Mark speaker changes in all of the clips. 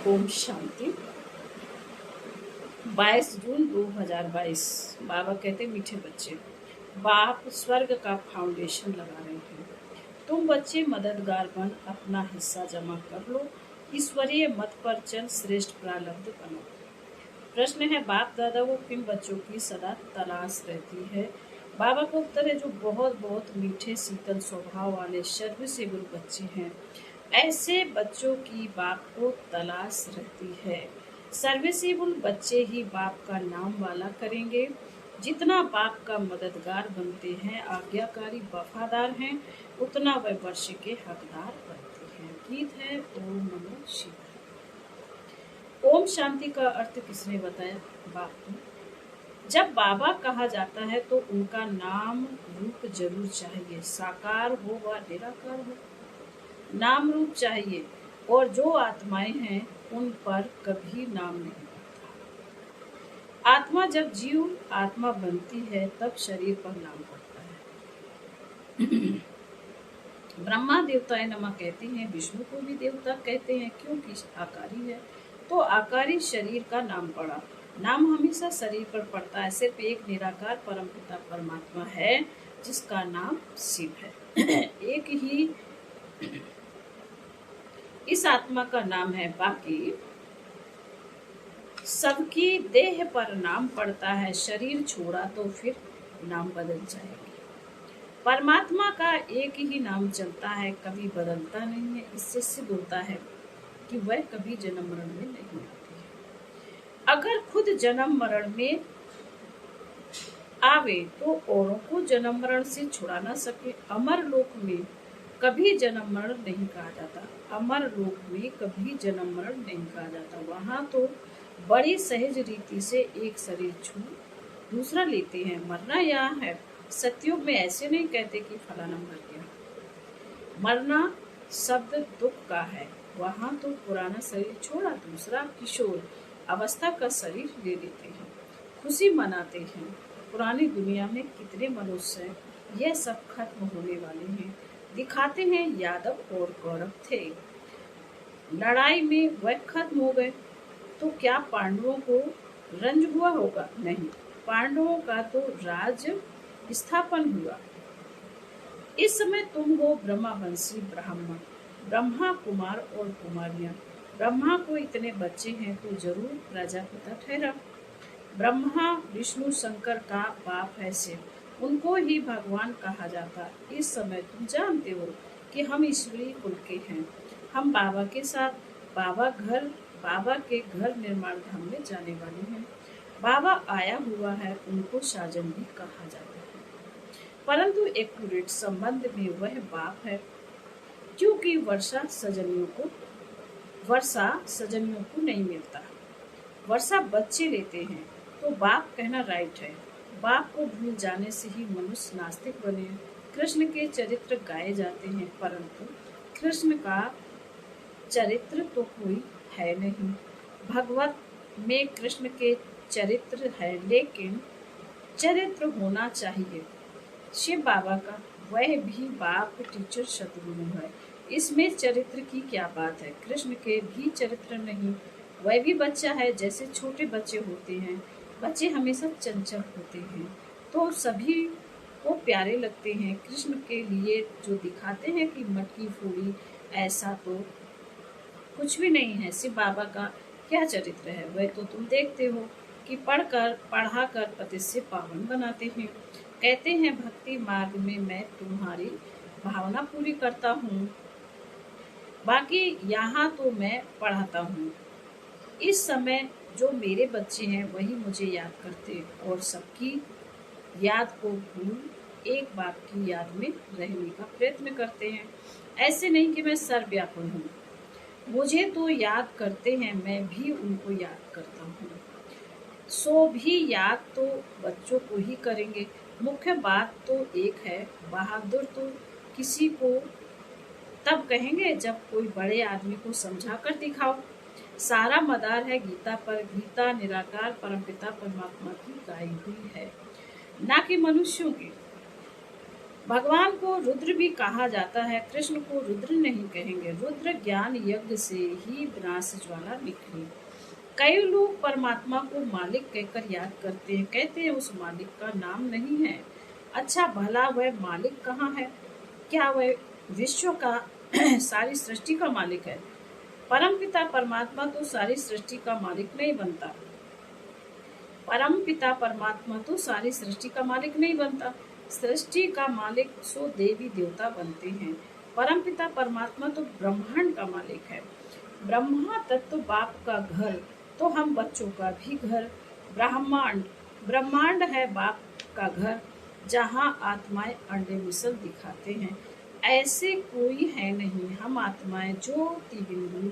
Speaker 1: ओम शांति। 22 जून 2022। बाबा कहते मीठे बच्चे, बाप स्वर्ग का फाउंडेशन लगा रहे हैं। तुम बच्चे मददगार बन अपना हिस्सा जमा कर लो, ईश्वरीय मत पर चल, श्रेष्ठ प्रारब्ध बनो। प्रश्न है, बाप दादा को किन बच्चों की सदा तलाश रहती है? बाबा का उत्तर है, जो बहुत बहुत मीठे शीतल स्वभाव वाले सर्विसेबल बच्चे हैं, ऐसे बच्चों की बाप को तलाश रहती है। सर्विसेबल बच्चे ही बाप का नाम वाला करेंगे। जितना बाप का मददगार बनते हैं, आज्ञाकारी वफादार हैं, उतना वह वर्ष के हकदार बनते हैं। गीत है ओम नमः शिवाय। ओम शांति का अर्थ किसने बताया? बाप को। जब बाबा कहा जाता है तो उनका नाम रूप जरूर चाहिए, साकार हो व निराकार हो, नाम रूप चाहिए। और जो आत्माएं हैं उन पर कभी नाम नहीं पड़ता। आत्मा जब जीव आत्मा बनती है तब शरीर पर नाम पड़ता है। ब्रह्मा देवताए नमः कहते हैं, विष्णु को भी देवता कहते हैं क्योंकि आकारी है, तो आकारी शरीर का नाम पड़ा। नाम हमेशा शरीर पर पड़ता है। सिर्फ एक निराकार परमपिता परमात्मा है जिसका नाम शिव है। एक ही इस आत्मा का नाम है, बाकी सबकी देह पर नाम पड़ता है। शरीर छोड़ा तो फिर नाम बदल जाएगी। परमात्मा का एक ही नाम चलता है, कभी बदलता नहीं है। इससे सिद्ध होता है कि वह कभी जन्म मरण में नहीं आती है। अगर खुद जन्म मरण में आवे तो औरों को जन्म मरण से छुड़ा ना सके। अमर लोक में कभी जन्म मरण नहीं कहा जाता। अमर लोक में कभी जन्म मरण नहीं कहा जाता। वहाँ तो बड़ी सहज रीति से एक शरीर छू दूसरा लेते हैं। मरना यहाँ है। सतयुग में ऐसे नहीं कहते कि फलाना मर गया। मरना शब्द दुख का है। वहाँ तो पुराना शरीर छोड़ा दूसरा किशोर अवस्था का शरीर ले लेते हैं, खुशी मनाते हैं। पुरानी दुनिया में कितने मनुष्य हैं, यह सब खत्म होने वाले हैं। दिखाते हैं यादव और कौरव थे, लड़ाई में वह खत्म हो गए, तो क्या पांडवों को रंज हुआ होगा? नहीं, पांडवों का तो राज स्थापन हुआ। इस समय तुम हो ब्रह्मावंशी ब्राह्मण, ब्रह्मा कुमार और कुमारियां। ब्रह्मा को इतने बच्चे हैं तो जरूर प्रजापिता ठहरा। ब्रह्मा विष्णु शंकर का बाप है शिव, उनको ही भगवान कहा जाता। इस समय तुम जानते हो कि हम ईश्वरीय कुल के हैं। हम बाबा के साथ बाबा के घर निर्माण धाम में जाने वाले हैं। बाबा आया हुआ है, उनको साजन भी कहा जाता है, परंतु एक्यूरेट संबंध में वह बाप है, क्योंकि वर्षा सजनियों को नहीं मिलता। वर्षा बच्चे लेते हैं, तो बाप कहना राइट है। बाप को भूल जाने से ही मनुष्य नास्तिक बने। कृष्ण के चरित्र गाए जाते हैं, परंतु कृष्ण का चरित्र तो कोई है नहीं। भगवत में कृष्ण के चरित्र है, लेकिन चरित्र होना चाहिए शिव बाबा का। वह भी बाप टीचर शत्रुघ्न है, इसमें चरित्र की क्या बात है? कृष्ण के भी चरित्र नहीं, वह भी बच्चा है, जैसे छोटे बच्चे होते हैं। बच्चे हमेशा चंचल होते हैं तो सभी को प्यारे लगते हैं। कृष्ण के लिए जो दिखाते हैं कि मटकी फोड़ी, ऐसा तो कुछ भी नहीं है। शिव बाबा का क्या चरित्र है, वह तो तुम देखते हो कि पढ़ाकर पति से पावन बनाते हैं। कहते हैं भक्ति मार्ग में मैं तुम्हारी भावना पूरी करता हूँ, बाकी यहाँ तो मैं पढ़ाता हूँ। इस समय जो मेरे बच्चे हैं वही मुझे याद करते और सबकी याद को भूल एक बाप की याद में रहने का प्रयत्न करते हैं। ऐसे नहीं कि मैं सर्वव्यापक हूँ, मुझे तो याद करते हैं, मैं भी उनको याद करता हूँ। सो भी याद तो बच्चों को ही करेंगे। मुख्य बात तो एक है, बहादुर तो किसी को तब कहेंगे जब कोई बड़े आदमी को समझा कर दिखाओ। सारा मदार है गीता पर। गीता निराकार परमपिता परमात्मा की गाई हुई है, ना कि मनुष्यों की। भगवान को रुद्र भी कहा जाता है, कृष्ण को रुद्र नहीं कहेंगे। रुद्र ज्ञान यज्ञ से ही विनाश ज्वाला निकली। कई लोग परमात्मा को मालिक कहकर याद करते हैं, कहते हैं उस मालिक का नाम नहीं है। अच्छा भला वह मालिक कहाँ है? क्या वह विश्व का सारी सृष्टि का मालिक है? परमपिता परमात्मा तो सारी सृष्टि का मालिक नहीं बनता। परमपिता परमात्मा तो सारी सृष्टि का मालिक नहीं बनता। सृष्टि का मालिक सो देवी देवता बनते हैं। परमपिता परमात्मा तो ब्रह्मांड का मालिक है। ब्रह्मा तत्व बाप का घर, तो हम बच्चों का भी घर। ब्रह्मांड ब्रह्मांड है बाप का घर, जहाँ आत्माएं अंडे मिसल दिखाते हैं। ऐसे कोई है नहीं, हम आत्माएं ज्योति बिंदु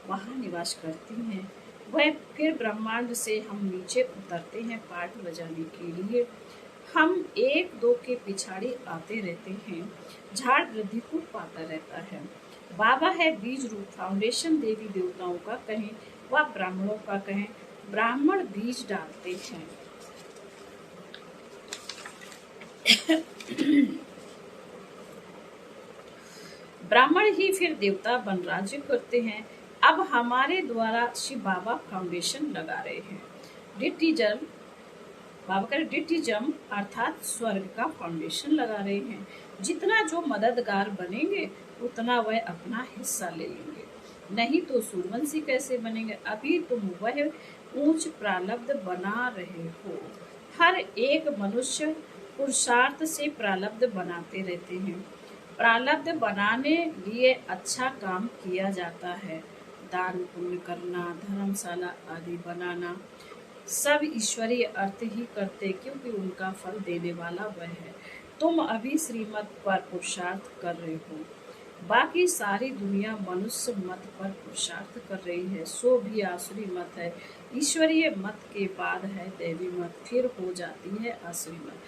Speaker 1: वहाँ निवास करती हैं। वह फिर ब्रह्मांड से हम नीचे उतरते हैं पाठ बजाने के लिए। हम एक दो के पिछाड़ी आते रहते हैं। झाड़ वृद्धि को पाता रहता है। बाबा है बीज रूप, फाउंडेशन देवी देवताओं का कहें व ब्राह्मणों का कहें, ब्राह्मण बीज डालते हैं। ब्राह्मण ही फिर देवता बन राज्य करते हैं। अब हमारे द्वारा शिव बाबा फाउंडेशन लगा रहे हैं। डिटीजम बाबा का डिटीजम अर्थात स्वर्ग का फाउंडेशन लगा रहे हैं। जितना जो मददगार बनेंगे उतना वह अपना हिस्सा ले लेंगे, नहीं तो सूर्यवंशी कैसे बनेंगे? अभी तुम वह ऊंच प्रारब्ध बना रहे हो। हर एक मनुष्य पुरुषार्थ से प्रारब्ध बनाते रहते हैं। प्रारब्ध बनाने लिए अच्छा काम किया जाता है, दान पुण्य करना, धर्मशाला आदि बनाना, सब ईश्वरीय अर्थ ही करते, क्योंकि उनका फल देने वाला वह है। तुम अभी श्रीमत पर पुरुषार्थ कर रहे हो, बाकी सारी दुनिया मनुष्य मत पर पुरुषार्थ कर रही है। सो भी आसुरी मत है। ईश्वरीय मत के बाद है दैवी मत, फिर हो जाती है आसुरी मत।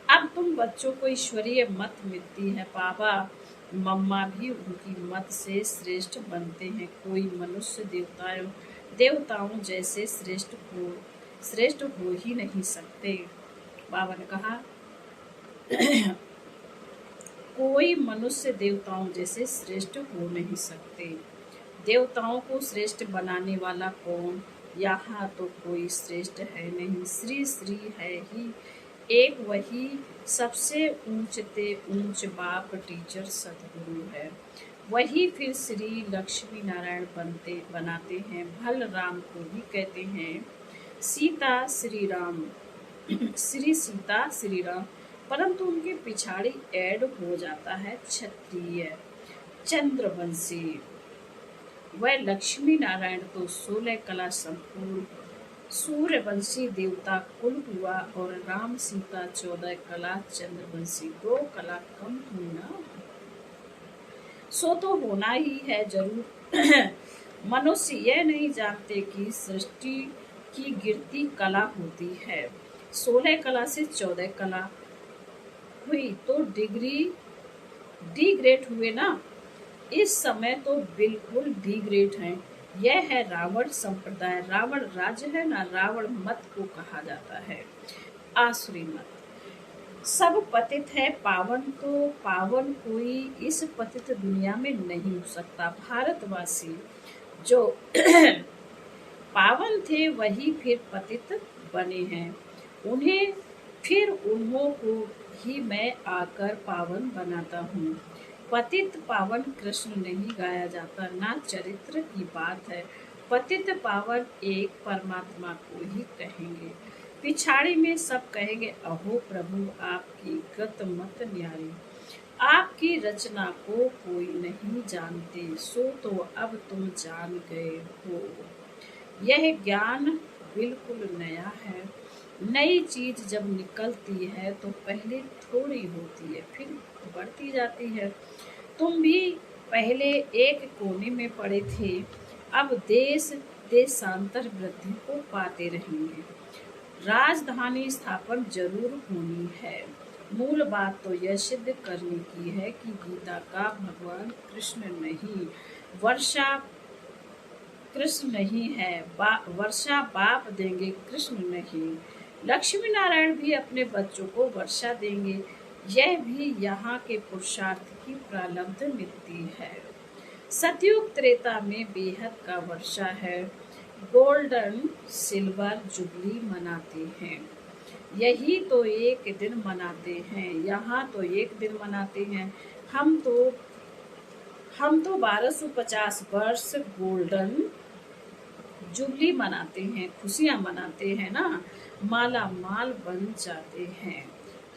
Speaker 1: अब तुम बच्चों को ईश्वरीय मत मिलती है। पापा मम्मा भी उनकी मत से श्रेष्ठ बनते हैं। कोई मनुष्य देवताओं जैसे श्रेष्ठ हो ही नहीं सकते। बाबा ने कहा कोई मनुष्य देवताओं जैसे श्रेष्ठ हो नहीं सकते। देवताओं को श्रेष्ठ बनाने वाला कौन? यहाँ तो कोई श्रेष्ठ है नहीं, श्री श्री है ही एक, वही सबसे ऊंचते ऊंच बाप टीचर सतगुरु है। वही फिर श्री लक्ष्मी नारायण बनाते हैं। भल राम को भी कहते हैं सीता श्री राम, श्री सीता श्री राम, परंतु उनके पिछाड़ी ऐड हो जाता है क्षत्रिय चंद्रवंशी। वह लक्ष्मी नारायण तो 16 कला संपूर्ण सूर्यवंशी देवता कुल हुआ, और राम सीता 14 कला चंद्रवंशी, 2 कला कम होना सो तो होना ही है जरूर। मनुष्य यह नहीं जानते कि सृष्टि की गिरती कला होती है। 16 कला से 14 कला हुई तो डी ग्रेड हुए ना। इस समय तो बिल्कुल डी ग्रेड हैं। यह है रावण संप्रदाय। रावण राज्य है ना, रावण मत को कहा जाता है, आसुरी मत। सब पतित है, पावन तो पावन कोई इस पतित दुनिया में नहीं हो सकता। भारतवासी जो पावन थे वही फिर पतित बने हैं। उन्हें फिर उन्हों को ही मैं आकर पावन बनाता हूँ। पतित पावन कृष्ण नहीं गाया जाता, ना चरित्र की बात है। पतित पावन एक परमात्मा को ही कहेंगे। पिछाड़ी में सब कहेंगे अहो प्रभु आपकी गत मत न्यारी, आपकी रचना को कोई नहीं जानते, सो तो अब तुम जान गए हो। यह ज्ञान बिल्कुल नया है। नई चीज जब निकलती है तो पहले थोड़ी होती है, फिर बढ़ती जाती है। तुम भी पहले एक कोने में पड़े थे, अब देश देशांतर वृद्धि को पाते रहेंगे। राजधानी स्थापन जरूर होनी है। मूल बात तो यह सिद्ध करने की है कि गीता का भगवान कृष्ण नहीं, वर्षा कृष्ण नहीं है। वर्षा बाप देंगे, कृष्ण नहीं। लक्ष्मी नारायण भी अपने बच्चों को वर्षा देंगे। यह भी यहाँ के पुरुषार्थ की प्रारब्ध मिलती है। सतयुग त्रेता में बेहद का वर्षा है, गोल्डन सिल्वर जुबली मनाते हैं। यही तो एक दिन मनाते हैं, यहाँ तो एक दिन मनाते हैं। हम तो 1250 वर्ष गोल्डन जुबली मनाते हैं, खुशियाँ मनाते हैं ना, माला माल बन जाते हैं।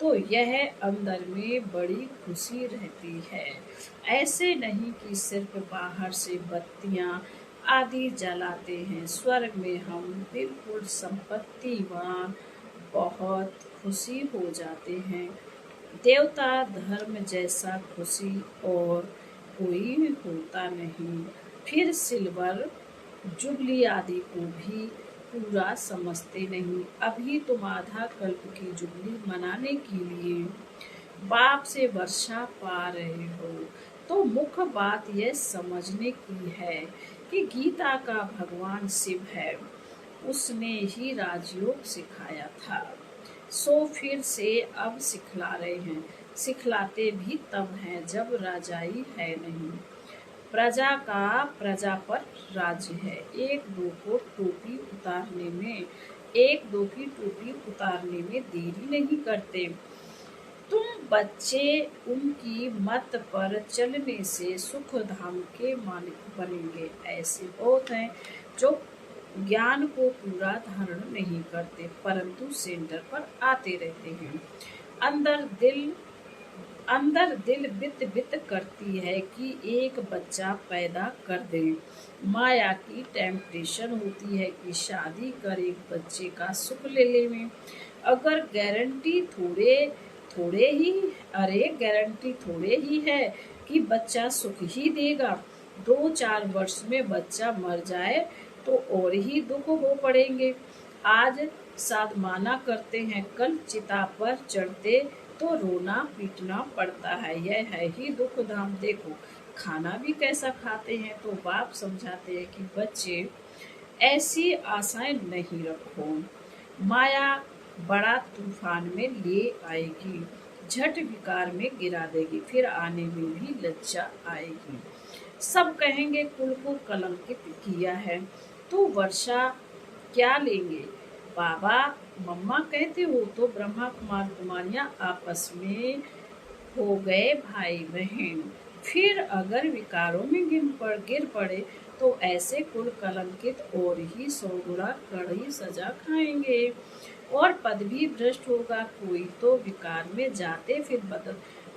Speaker 1: तो यह अंदर में बड़ी खुशी रहती है। ऐसे नहीं कि सिर्फ बाहर से बत्तियां आदि जलाते हैं। स्वर्ग में हम बिल्कुल संपत्तिवान बहुत खुशी हो जाते हैं। देवता धर्म जैसा खुशी और कोई होता नहीं। फिर सिल्वर जुबली आदि को भी पूरा समझते नहीं। अभी तुम आधा कल्प की जुबली मनाने के लिए बाप से वर्षा पा रहे हो, तो मुख्य बात यह समझने की है कि गीता का भगवान शिव है, उसने ही राजयोग सिखाया था। सो फिर से अब सिखला रहे हैं। सिखलाते भी तब हैं जब राजाई है नहीं। प्रजा का प्रजा पर राज्य है। एक दो की टोपी उतारने में देरी नहीं करते। तुम बच्चे उनकी मत पर चलने से सुख धाम के मालिक बनेंगे। ऐसे बहुत हैं जो ज्ञान को पूरा धारण नहीं करते, परंतु सेंटर पर आते रहते हैं। अंदर दिल बित बित करती है कि एक बच्चा पैदा कर दे। माया की टेम्पटेशन होती है कि शादी कर एक बच्चे का सुख ले ले में। अगर गारंटी थोड़े ही है कि बच्चा सुख ही देगा। 2-4 वर्ष में बच्चा मर जाए तो और ही दुख हो पड़ेंगे। आज साधमाना करते हैं, कल चिता पर चढ़ते तो रोना पीटना पड़ता है। यह है ही दुख धाम। देखो खाना भी कैसा खाते हैं। तो बाप समझाते हैं कि बच्चे ऐसी आशाएं नहीं रखो। माया बड़ा तूफान में ले आएगी, झट विकार में गिरा देगी, फिर आने में भी लज्जा आएगी। सब कहेंगे कुल को कलंकित किया है, तो वर्षा क्या लेंगे। बाबा मम्मा कहते हो तो ब्रह्मा कुमार कुमारियां आपस में हो गए भाई बहन। फिर अगर विकारों में गिर पड़े तो ऐसे कुल कलंकित और ही 100 गुना कड़ी सजा खाएंगे और पद भी भ्रष्ट होगा। कोई तो विकार में जाते फिर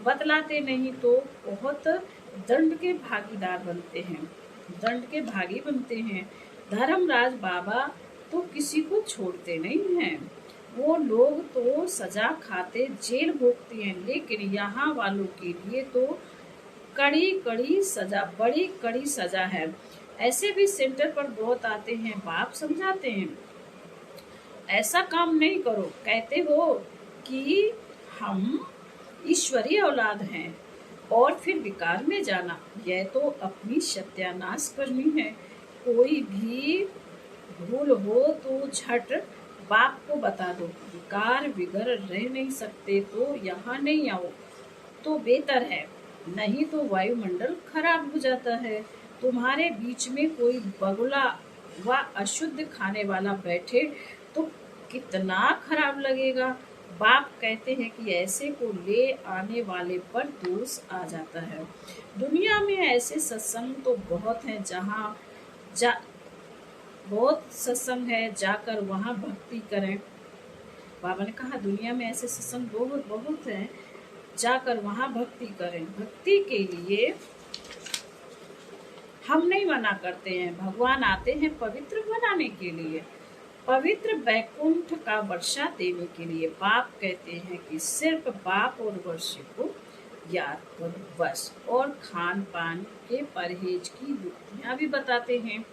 Speaker 1: बतलाते नहीं तो बहुत दंड के भागीदार बनते हैं, दंड के भागी बनते हैं। धर्मराज बाबा तो किसी को छोड़ते नहीं हैं। वो लोग तो सजा खाते जेल भोगते हैं, लेकिन यहाँ वालों के लिए तो बड़ी कड़ी सजा है। ऐसे भी सेंटर पर बहुत आते हैं, बाप समझाते हैं ऐसा काम नहीं करो। कहते हो कि हम ईश्वरीय औलाद हैं और फिर विकार में जाना, यह तो अपनी सत्यानाश करनी है। कोई भी भूल हो तो झट बाप को बता दो। विकार बिगड़ रह नहीं सकते तो यहाँ नहीं आओ तो बेहतर है, नहीं तो वायुमंडल खराब हो जाता है। तुम्हारे बीच में कोई बगुला व अशुद्ध खाने वाला बैठे तो कितना खराब लगेगा। बाप कहते हैं कि ऐसे को ले आने वाले पर दोष आ जाता है। दुनिया में ऐसे सत्संग तो बहुत हैं, बहुत सत्संग है, जाकर वहाँ भक्ति करें। बाबा ने कहा दुनिया में ऐसे सत्संग बहुत हैं, जाकर वहाँ भक्ति करें। भक्ति के लिए हम नहीं मना करते हैं, भगवान आते हैं पवित्र बनाने के लिए, पवित्र वैकुंठ का वर्षा देने के लिए। बाप कहते हैं कि सिर्फ बाप और वर्षे को याद करो बस। और खान पान के परहेज की युक्तियाँ भी बताते हैं।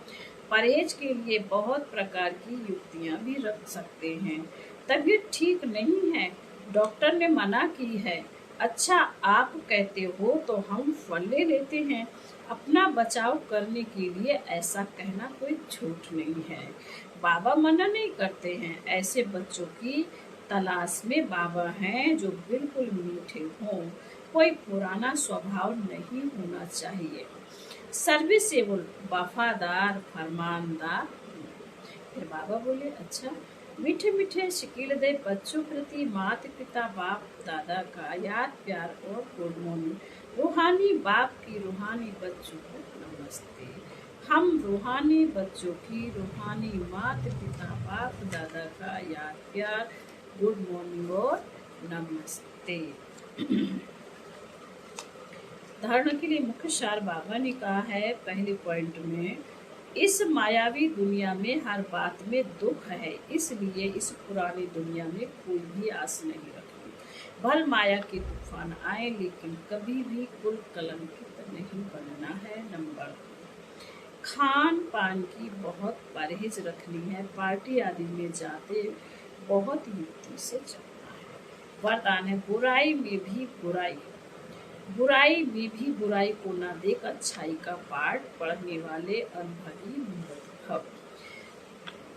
Speaker 1: परहेज के लिए बहुत प्रकार की युक्तियाँ भी रख सकते हैं। तबीयत ठीक नहीं है, डॉक्टर ने मना की है, अच्छा आप कहते हो तो हम फल ले लेते हैं। अपना बचाव करने के लिए ऐसा कहना कोई झूठ नहीं है। बाबा मना नहीं करते हैं। ऐसे बच्चों की तलाश में बाबा हैं जो बिल्कुल मीठे हों। कोई पुराना स्वभाव नहीं होना चाहिए। सर्विसेबल, वफादार, फरमानदार। फिर बाबा बोले, अच्छा, मीठे मीठे शिकील दे बच्चों प्रति माता पिता बाप दादा का याद प्यार और गुड मॉर्निंग। रूहानी बाप की रूहानी बच्चों को नमस्ते। हम रूहानी बच्चों की रूहानी माता पिता बाप दादा का याद प्यार गुड मॉर्निंग और नमस्ते। धारणा के लिए मुख्य सार बाबा ने कहा है पहले पॉइंट में, इस मायावी दुनिया में हर बात में दुख है, इसलिए इस पुरानी दुनिया में कोई भी आस नहीं रखनी। भल माया के तूफान आए लेकिन कभी भी कुल कलंकित नहीं बनना है। नंबर 2, खान पान की बहुत परहेज रखनी है। पार्टी आदि में जाते बहुत युक्ति से चलना है। वरदान है, बुराई में भी बुराई को न देख अच्छाई का पाठ पढ़ने वाले अनुभवी मूर्ख।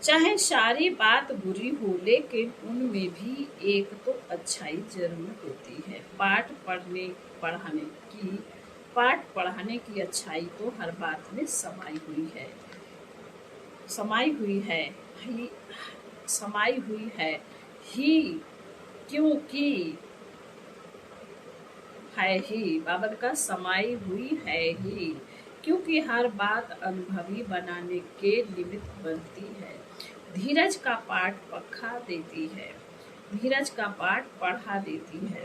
Speaker 1: चाहे सारी बात बुरी हो लेकिन उनमें भी एक तो अच्छाई जरूर होती है। पाठ पढ़ाने की अच्छाई तो हर बात में समाई हुई है ही क्योंकि है ही बाबा का समाई हुई है ही, क्योंकि हर बात अनुभवी बनाने के निमित्त बनती है। धीरज का पाठ पढ़ा देती है।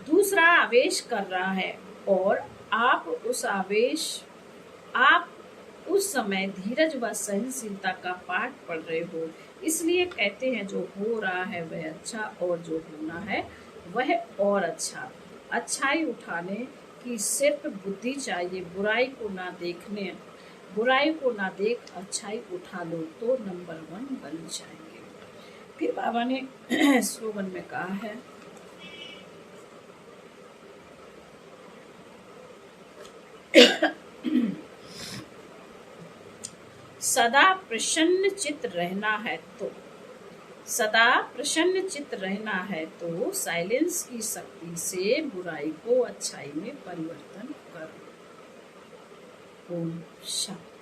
Speaker 1: दूसरा आवेश कर रहा है और आप उस समय धीरज व सहनशीलता का पाठ पढ़ रहे हो, इसलिए कहते हैं जो हो रहा है वह अच्छा और जो होना है वह और अच्छा। अच्छाई उठाने की सिर्फ बुद्धि चाहिए। बुराई को ना देख अच्छाई उठा लो तो नंबर 1 बन जाएंगे। फिर बाबा ने स्लोगन में कहा है, सदा प्रसन्न चित्त रहना है तो साइलेंस की शक्ति से बुराई को अच्छाई में परिवर्तन करो। ओम शांति।